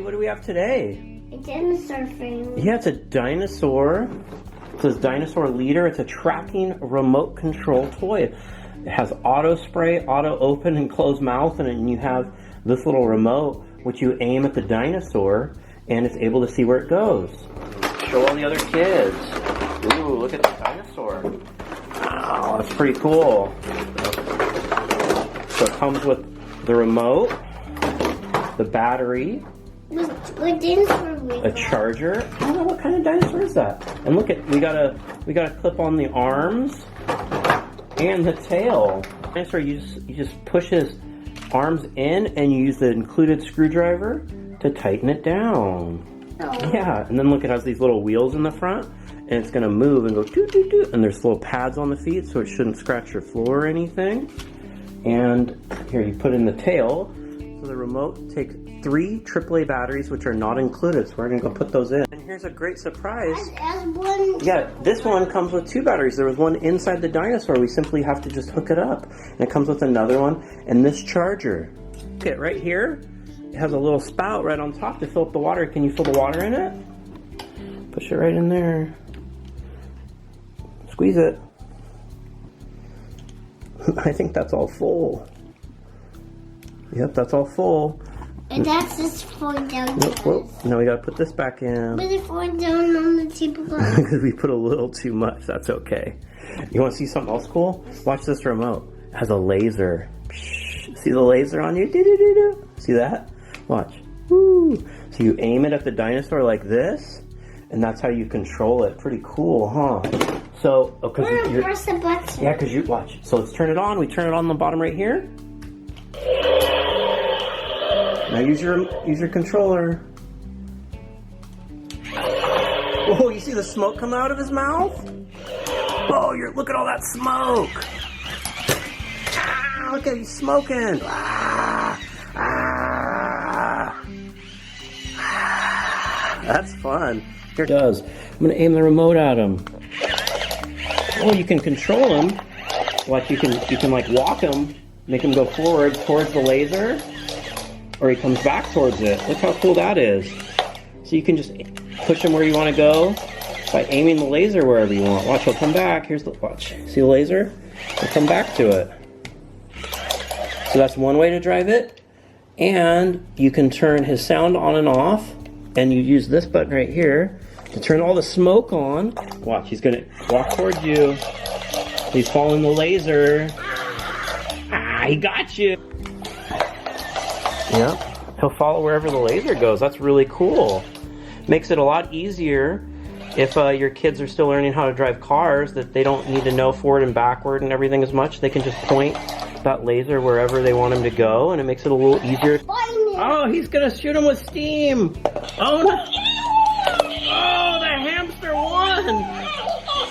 What do we have today? A dinosaur frame. Yeah, it's a dinosaur. It says Dinosaur Leader. It's a tracking remote control toy. It has auto spray, auto open and close mouth, and you have this little remote which you aim at the dinosaur and it's able to see where it goes. Show all the other kids. Ooh, look at the dinosaur. Wow, that's pretty cool. So it comes with the remote, the battery, What dinosaur we a charger. I don't know what kind of dinosaur is that. And look at we got a clip on the arms and the tail. Dinosaur, you just push his arms in and you use the included screwdriver to tighten it down. Oh. Yeah, and then look, it has these little wheels in the front and it's gonna move and go doot doot doot, and there's little pads on the feet so it shouldn't scratch your floor or anything. And here you put in the tail. So the remote takes 3 AAA batteries, which are not included, so we're gonna go put those in. And here's a great surprise. Yeah, this one comes with 2 batteries. There was one inside the dinosaur. We simply have to just hook it up. And it comes with another one, and this charger. Look at right here. It has a little spout right on top to fill up the water. Can you fill the water in it? Push it right in there. Squeeze it. I think that's all full. Yep, that's all full. And that's just falling down. Whoa. Now we gotta put this back in. But it falling down on the table. Because we put a little too much. That's okay. You want to see something else cool? Watch this remote. It has a laser. See the laser on you? Do-do-do-do. See that? Watch. Woo. So you aim it at the dinosaur like this, and that's how you control it. Pretty cool, huh? So, because press the button. yeah, because you watch. So let's turn it on. We turn it on the bottom right here. Now use your controller. Whoa, you see the smoke come out of his mouth? Whoa, look at all that smoke. Ah, look at he's smoking. Ah, ah, ah. That's fun. Here it does. I'm gonna aim the remote at him. Oh, you can control him. Like you can like walk him, make him go forward towards the laser, or he comes back towards it. Look how cool that is. So you can just push him where you want to go by aiming the laser wherever you want. Watch, he'll come back. Here's the watch. See the laser? He'll come back to it. So that's one way to drive it. And you can turn his sound on and off, and you use this button right here to turn all the smoke on. Watch, he's gonna walk towards you. He's following the laser. Ah, he got you. Yep, he'll follow wherever the laser goes. That's really cool. Makes it a lot easier if your kids are still learning how to drive cars, that they don't need to know forward and backward and everything as much. They can just point that laser wherever they want him to go, and it makes it a little easier. Oh, he's gonna shoot him with steam. Oh no! Oh, the hamster won!